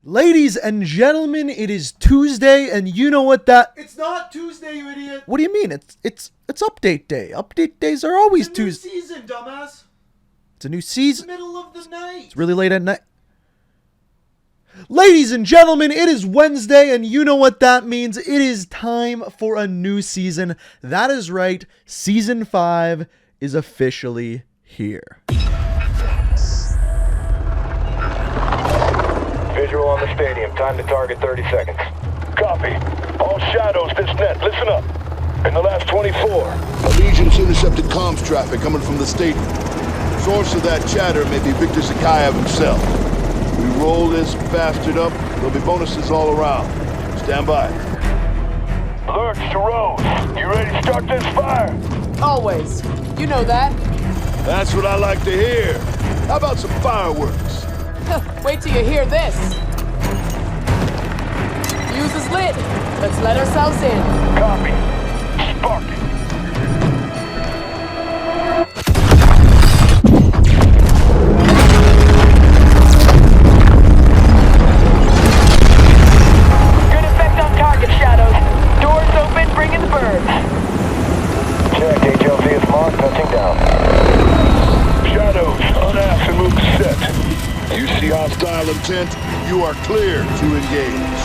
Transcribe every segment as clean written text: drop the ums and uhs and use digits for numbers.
Ladies and gentlemen, it is Tuesday, and you know what that... It's not Tuesday, you idiot. What do you mean? It's update day. Update days are always Tuesday. Tuesday. It's a new season, dumbass. It's a new It's season. the middle of the night. It's really late at night. Ladies and gentlemen, it is Wednesday, and you know what that means. It is time for a new season. That is right. Season 5 is officially here. Visual on the stadium. Time to target 30 seconds. Copy. All shadows this net. Listen up. In the last 24. Allegiance intercepted comms traffic coming from the stadium. Source of that chatter may be Victor Zakayev himself. We roll this bastard up, there'll be bonuses all around. Stand by. Lurch to Rose. You ready to start this fire? Always. You know that. That's what I like to hear. How about some fireworks? Wait till you hear this. Fuse is lit. Let's let ourselves in. Copy. Spark it. Good effect on target, Shadows. Doors open, bring in the birds. Check. HLZ is marked. Touching down. Shadows, unask and move to set. You see hostile intent? You are clear to engage.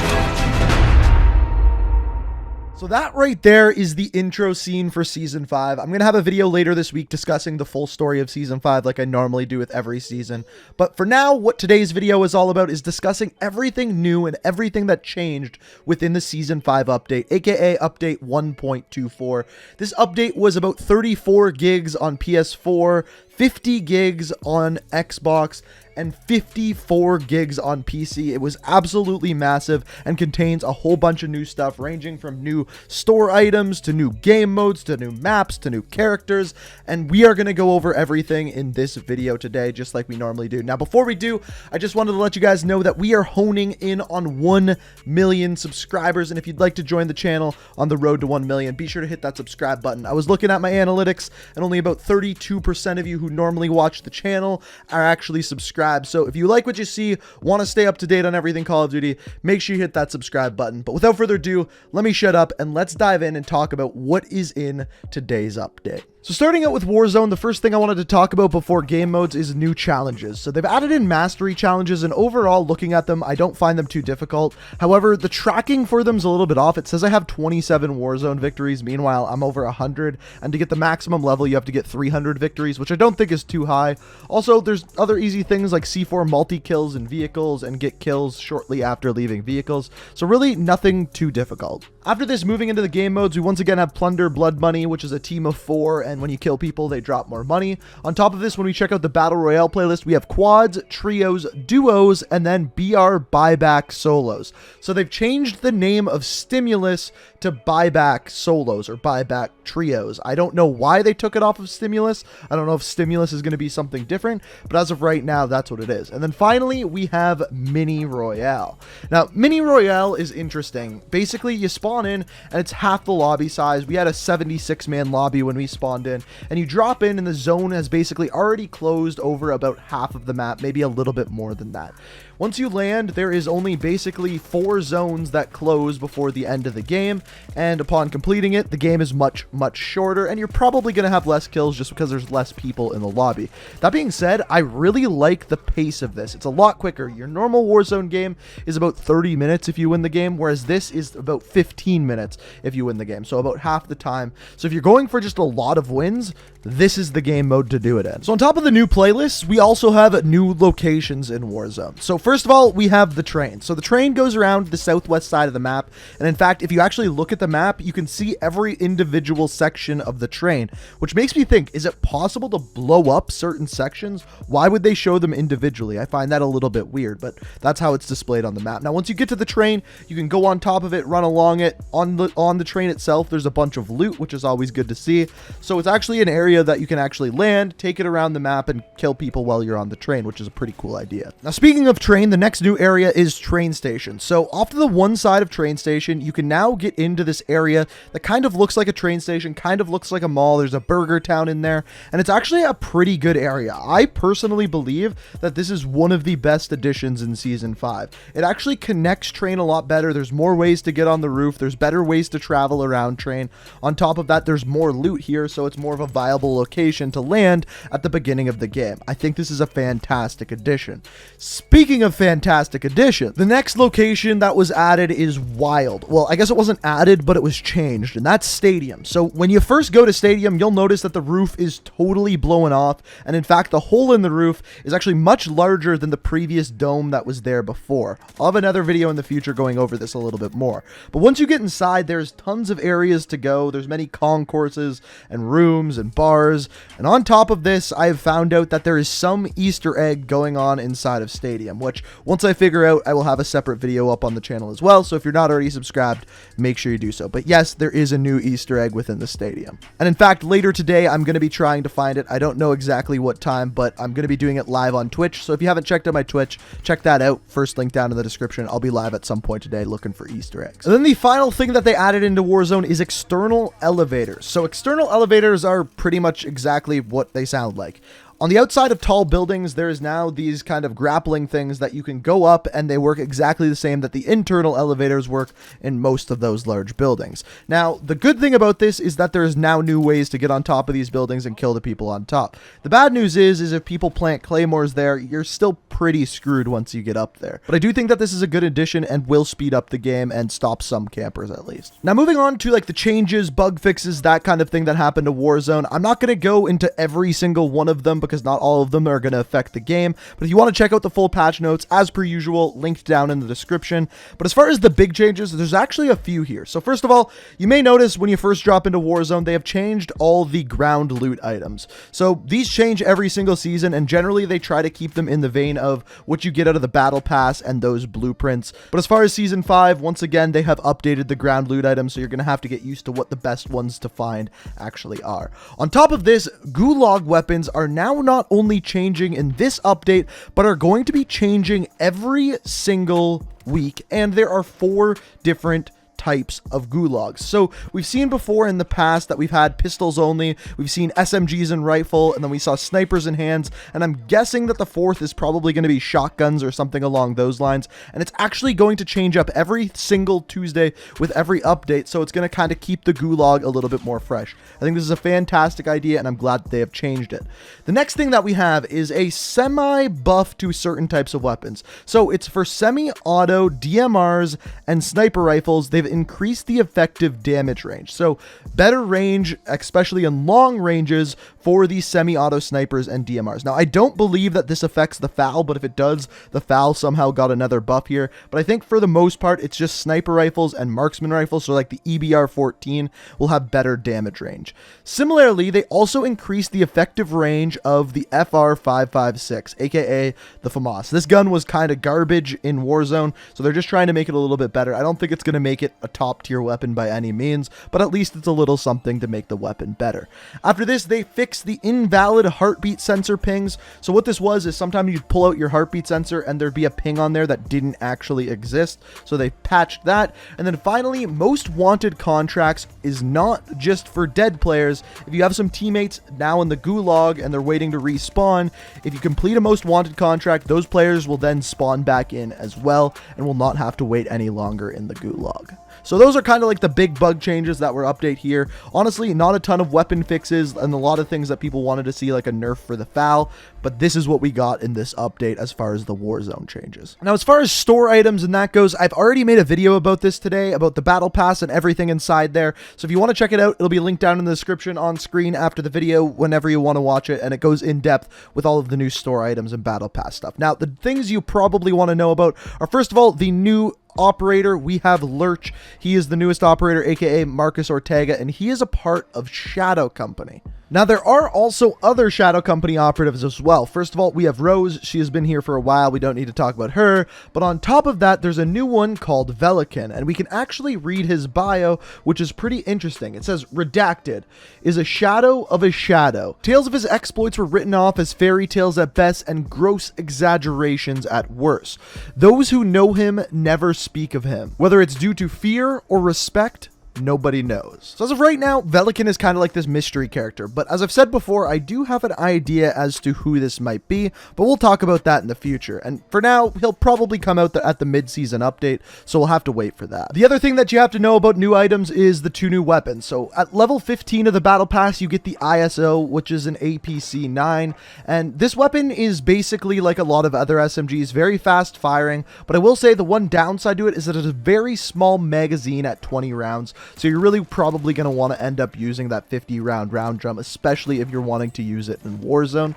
So that right there is the intro scene for Season 5. I'm going to have a video later this week discussing the full story of Season 5 like I normally do with every season. But for now, what today's video is all about is discussing everything new and everything that changed within the Season 5 update, aka Update 1.24. This update was about 34 gigs on PS4, 50 gigs on Xbox, and 54 gigs on PC. It was absolutely massive and contains a whole bunch of new stuff, ranging from new store items to new game modes to new maps to new characters, and we are going to go over everything in this video today, just like we normally do. Now, before we do, I just wanted to let you guys know that we are honing in on 1 million subscribers, and if you'd like to join the channel on the road to 1 million, be sure to hit that subscribe button. I was looking at my analytics, and only about 32% of you who normally watch the channel are actually subscribed. So if you like what you see, want to stay up to date on everything Call of Duty, make sure you hit that subscribe button. But without further ado, let me shut up and let's dive in and talk about what is in today's update. So starting out with Warzone, the first thing I wanted to talk about before game modes is new challenges. So they've added in mastery challenges, and overall, looking at them, I don't find them too difficult. However, the tracking for them is a little bit off. It says I have 27 Warzone victories. Meanwhile, I'm over 100. And to get the maximum level, you have to get 300 victories, which I don't think is too high. Also, there's other easy things like C4 multi-kills in vehicles and get kills shortly after leaving vehicles. So really nothing too difficult. After this, moving into the game modes, we once again have Plunder Blood Money, which is a team of 4, and when you kill people, they drop more money. On top of this, when we check out the Battle Royale playlist, we have quads, trios, duos, and then BR buyback solos. So they've changed the name of Stimulus to buyback solos or buyback trios. I don't know why they took it off of Stimulus. I don't know if Stimulus is going to be something different, but as of right now, that's what it is. And then finally, we have Mini Royale. Now, Mini Royale is interesting. Basically, you spawn in and it's half the lobby size. We had a 76-man lobby when we spawned in, and you drop in and the zone has basically already closed over about half of the map, maybe a little bit more than that. Once you land, there is only basically 4 zones that close before the end of the game, and upon completing it, the game is much shorter, and you're probably going to have less kills just because there's less people in the lobby. That being said, I really like the pace of this. It's a lot quicker. Your normal Warzone game is about 30 minutes if you win the game, whereas this is about 15 minutes if you win the game, so about half the time. So if you're going for just a lot of wins, this is the game mode to do it in. So on top of the new playlists, we also have new locations in Warzone. So first of all, we have the train. So the train goes around the southwest side of the map, and in fact, if you actually look at the map, you can see every individual section of the train, which makes me think, is it possible to blow up certain sections? Why would they show them individually? I find that a little bit weird, but that's how it's displayed on the map. Now, once you get to the train, you can go on top of it, run along it. On the train itself, there's a bunch of loot, which is always good to see. So it's actually an area area that you can actually land, take it around the map, and kill people while you're on the train, which is a pretty cool idea. Now, speaking of train, the next new area is train station. So off to the one side of train station, you can now get into this area that kind of looks like a train station, kind of looks like a mall. There's a burger town in there, and it's actually a pretty good area. I personally believe that this is one of the best additions in Season 5. It actually connects train a lot better. There's more ways to get on the roof. There's better ways to travel around train. On top of that, there's more loot here, so it's more of a viable location to land at the beginning of the game. I think this is a fantastic addition. Speaking of fantastic addition, the next location that was added is wild. Well, I guess it wasn't added, but it was changed, and that's Stadium. So when you first go to Stadium, you'll notice that the roof is totally blowing off, and in fact, the hole in the roof is actually much larger than the previous dome that was there before. I'll have another video in the future going over this a little bit more. But once you get inside, there's tons of areas to go. There's many concourses and rooms and bars, and on top of this, I have found out that there is some Easter egg going on inside of Stadium, which once I figure out, I will have a separate video up on the channel as well. So if you're not already subscribed, make sure you do so. But yes, there is a new Easter egg within the stadium. And in fact, later today, I'm going to be trying to find it. I don't know exactly what time, but I'm going to be doing it live on Twitch. So if you haven't checked out my Twitch, check that out. First link down in the description. I'll be live at some point today looking for Easter eggs. And then the final thing that they added into Warzone is external elevators. So external elevators are pretty much exactly what they sound like. On the outside of tall buildings, there is now these kind of grappling things that you can go up, and they work exactly the same that the internal elevators work in most of those large buildings. Now, the good thing about this is that there is now new ways to get on top of these buildings and kill the people on top. The bad news is if people plant claymores there, you're still pretty screwed once you get up there. But I do think that this is a good addition and will speed up the game and stop some campers at least. Now, moving on to like the changes, bug fixes, that kind of thing that happened to Warzone. I'm not going to go into every single one of them because not all of them are going to affect the game. But if you want to check out the full patch notes, as per usual, linked down in the description. But as far as the big changes, there's actually a few here. So first of all, you may notice when you first drop into Warzone, they have changed all the ground loot items. So these change every single season, and generally they try to keep them in the vein of what you get out of the battle pass and those blueprints. But as far as Season 5, once again, they have updated the ground loot items, so you're going to have to get used to what the best ones to find actually are. On top of this, gulag weapons are now not only changing in this update, but are going to be changing every single week, and there are 4 different types of gulags. So we've seen before in the past that we've had pistols only, we've seen SMGs and rifle, and then we saw snipers and hands, and I'm guessing that the 4th is probably going to be shotguns or something along those lines, and it's actually going to change up every single Tuesday with every update, so it's going to kind of keep the gulag a little bit more fresh. I think this is a fantastic idea, and I'm glad that they have changed it. The next thing that we have is a semi-buff to certain types of weapons. So it's for semi-auto, DMRs, and sniper rifles. They've increased the effective damage range. So better range, especially in long ranges, for these semi-auto snipers and DMRs. Now, I don't believe that this affects the FAL, but if it does, the FAL somehow got another buff here. But I think for the most part, it's just sniper rifles and marksman rifles, so like the EBR-14 will have better damage range. Similarly, they also increased the effective range of the FR-556, aka the FAMAS. This gun was kind of garbage in Warzone, so they're just trying to make it a little bit better. I don't think it's going to make it a top tier weapon by any means, but at least it's a little something to make the weapon better. After this, they fixed the invalid heartbeat sensor pings. So what this was is sometimes you'd pull out your heartbeat sensor and there'd be a ping on there that didn't actually exist. So they patched that. And then finally, most wanted contracts is not just for dead players. If you have some teammates now in the gulag and they're waiting to respawn, if you complete a most wanted contract, those players will then spawn back in as well and will not have to wait any longer in the gulag. So those are kind of like the big bug changes that were update here. Honestly, not a ton of weapon fixes and a lot of things that people wanted to see, like a nerf for the FAL, but this is what we got in this update as far as the Warzone changes. Now, as far as store items and that goes, I've already made a video about this today, about the battle pass and everything inside there. So if you want to check it out, it'll be linked down in the description on screen after the video whenever you want to watch it, and it goes in depth with all of the new store items and battle pass stuff. Now, the things you probably want to know about are, first of all, the new operator. We have Lurch. He is the newest operator, aka Marcus Ortega, and he is a part of Shadow Company. Now, there are also other Shadow Company operatives as well. First of all, we have Rose. She has been here for a while. We don't need to talk about her. But on top of that, there's a new one called Velikan, and we can actually read his bio, which is pretty interesting. It says, redacted, is a shadow of a shadow. Tales of his exploits were written off as fairy tales at best and gross exaggerations at worst. Those who know him never speak of him. Whether it's due to fear or respect, nobody knows. So as of right now, Velikan is kind of like this mystery character, but as I've said before, I do have an idea as to who this might be, but we'll talk about that in the future. And for now, he'll probably come out at the mid-season update, so we'll have to wait for that. The other thing that you have to know about new items is the 2 new weapons. So at level 15 of the Battle Pass, you get the ISO, which is an APC-9, and this weapon is basically like a lot of other SMGs, very fast firing, but I will say the one downside to it is that it's a very small magazine at 20 rounds, so you're really probably going to want to end up using that 50 round drum, especially if you're wanting to use it in Warzone.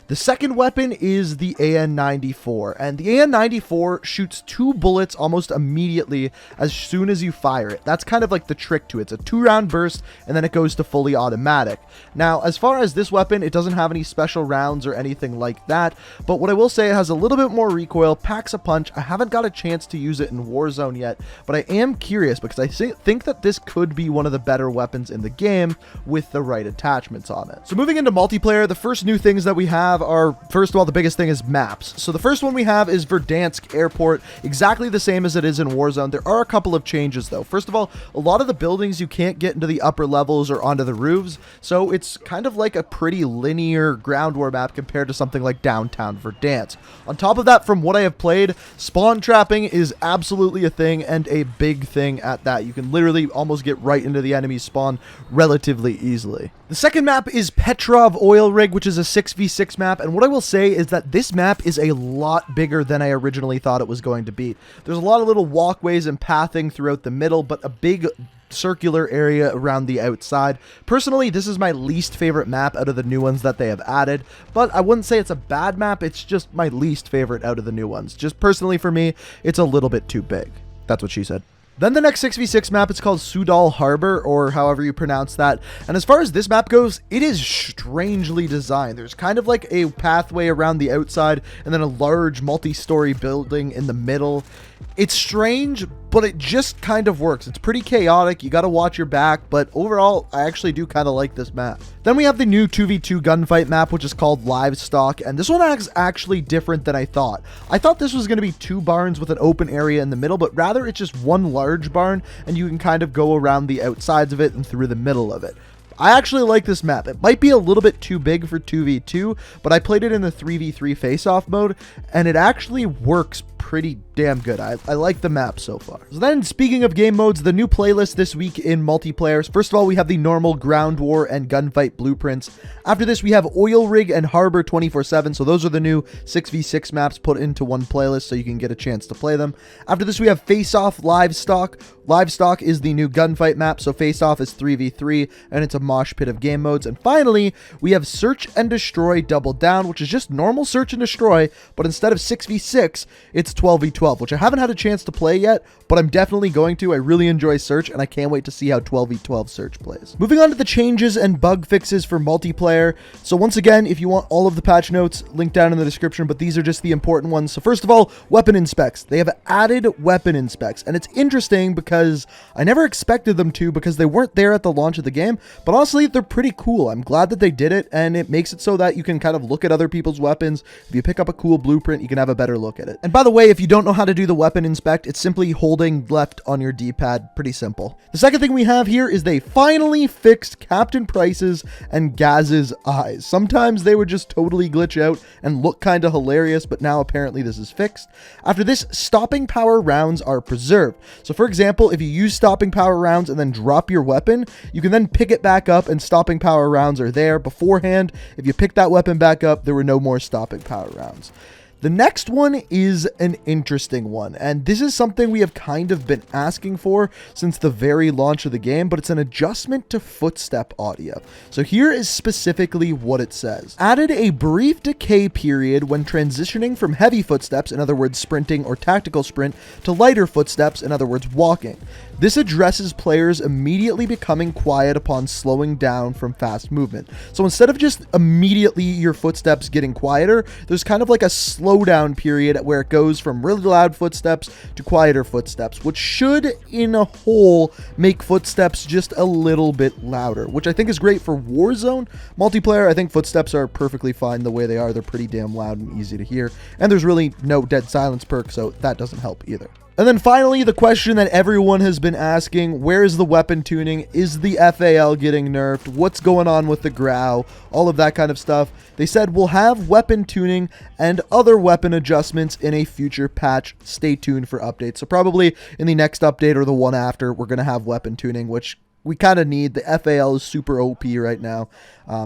The second weapon is the AN-94, and the AN-94 shoots 2 bullets almost immediately as soon as you fire it. That's kind of like the trick to it. It's a 2-round burst, and then it goes to fully automatic. Now, as far as this weapon, it doesn't have any special rounds or anything like that, but what I will say, it has a little bit more recoil, packs a punch. I haven't got a chance to use it in Warzone yet, but I am curious because I think that this could be one of the better weapons in the game with the right attachments on it. So moving into multiplayer, the first new things that we have are, first of all, the biggest thing is maps. So the first one we have is Verdansk Airport, exactly the same as it is in Warzone. There are a couple of changes though. First of all, a lot of the buildings you can't get into the upper levels or onto the roofs, so it's kind of like a pretty linear ground war map compared to something like downtown Verdansk. On top of that, from what I have played, spawn trapping is absolutely a thing, and a big thing at that. You can literally almost get right into the enemy spawn relatively easily. The second map is Petrov Oil Rig, which is a 6v6 map, and what I will say is that this map is a lot bigger than I originally thought it was going to be. There's a lot of little walkways and pathing throughout the middle, but a big circular area around the outside. Personally, this is my least favorite map out of the new ones that they have added, but I wouldn't say it's a bad map. It's just my least favorite out of the new ones. Just personally for me, it's a little bit too big. That's what she said. Then the next 6v6 map, it's called Sudal Harbor, or however you pronounce that. And as far as this map goes, it is strangely designed. There's kind of like a pathway around the outside and then a large multi-story building in the middle. It's strange, but it just kind of works. It's pretty chaotic. You got to watch your back, but overall, I actually do kind of like this map. Then we have the new 2v2 gunfight map, which is called Livestock, and this one is actually different than I thought. I thought this was going to be 2 barns with an open area in the middle, but rather it's just 1 large barn, and you can kind of go around the outsides of it and through the middle of it. I actually like this map. It might be a little bit too big for 2v2, but I played it in the 3v3 face-off mode, and it actually works pretty damn good. I like the map so far. So then, speaking of game modes, the new playlist this week in multiplayer. First of all, we have the normal ground war and gunfight blueprints. After this, we have Oil Rig and Harbor 24/7. So those are the new 6v6 maps put into one playlist so you can get a chance to play them. After this, we have Face Off Livestock. Livestock is the new gunfight map, so Face Off is 3v3, and it's a mosh pit of game modes. And finally, we have Search and Destroy Double Down, which is just normal Search and Destroy, but instead of 6v6, it's 12v12, which I haven't had a chance to play yet, but I'm definitely going to. I really enjoy Search, and I can't wait to see how 12v12 Search plays. Moving on to the changes and bug fixes for multiplayer. So once again, if you want all of the patch notes, link down in the description, but these are just the important ones. So first of all, weapon inspects. They have added weapon inspects, and it's interesting because I never expected them to, because they weren't there at the launch of the game, but honestly, they're pretty cool. I'm glad that they did it, and it makes it so that you can kind of look at other people's weapons. If you pick up a cool blueprint, you can have a better look at it. And by the way, if you don't know how to do the weapon inspect, it's simply holding left on your D-pad. Pretty simple. The second thing we have here is they finally fixed Captain Price's and Gaz's eyes. Sometimes they would just totally glitch out and look kind of hilarious, but now apparently this is fixed. After this, stopping power rounds are preserved. So for example, if you use stopping power rounds and then drop your weapon, you can then pick it back up and stopping power rounds are there. Beforehand, if you pick that weapon back up, there were no more stopping power rounds. The next one is an interesting one, and this is something we have kind of been asking for since the very launch of the game, but it's an adjustment to footstep audio. So here is specifically what it says. Added a brief decay period when transitioning from heavy footsteps, in other words sprinting or tactical sprint, to lighter footsteps, in other words walking. This addresses players immediately becoming quiet upon slowing down from fast movement. So instead of just immediately your footsteps getting quieter, there's kind of like a slowdown period where it goes from really loud footsteps to quieter footsteps, which should, in a whole, make footsteps just a little bit louder, which I think is great for Warzone. Multiplayer, I think footsteps are perfectly fine the way they are. They're pretty damn loud and easy to hear, and there's really no dead silence perk, so that doesn't help either. And then finally, the question that everyone has been asking, where is the weapon tuning? Is the FAL getting nerfed? What's going on with the Grau? All of that kind of stuff. They said we'll have weapon tuning and other weapon adjustments in a future patch. Stay tuned for updates. So probably in the next update or the one after, we're going to have weapon tuning, which we kind of need. The FAL is super OP right now.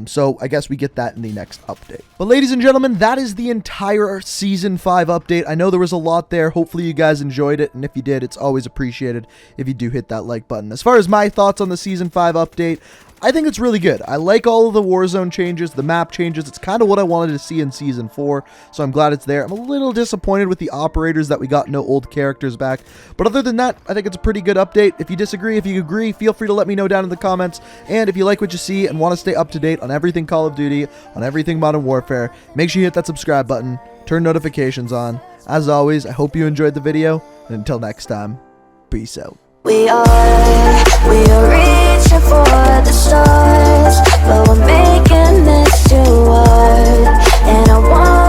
So I guess we get that in the next update. But ladies and gentlemen, that is the entire Season 5 update. I know there was a lot there. Hopefully you guys enjoyed it. And if you did, it's always appreciated if you do hit that like button. As far as my thoughts on the Season 5 update, I think it's really good. I like all of the Warzone changes, the map changes. It's kind of what I wanted to see in Season 4, so I'm glad it's there. I'm a little disappointed with the operators that we got no old characters back, but other than that, I think it's a pretty good update. If you disagree, if you agree, feel free to let me know down in the comments, and if you like what you see and want to stay up to date on everything Call of Duty, on everything Modern Warfare, make sure you hit that subscribe button, turn notifications on. As always, I hope you enjoyed the video, and until next time, peace out. We are reaching for the stars, but we're making this too hard, and I want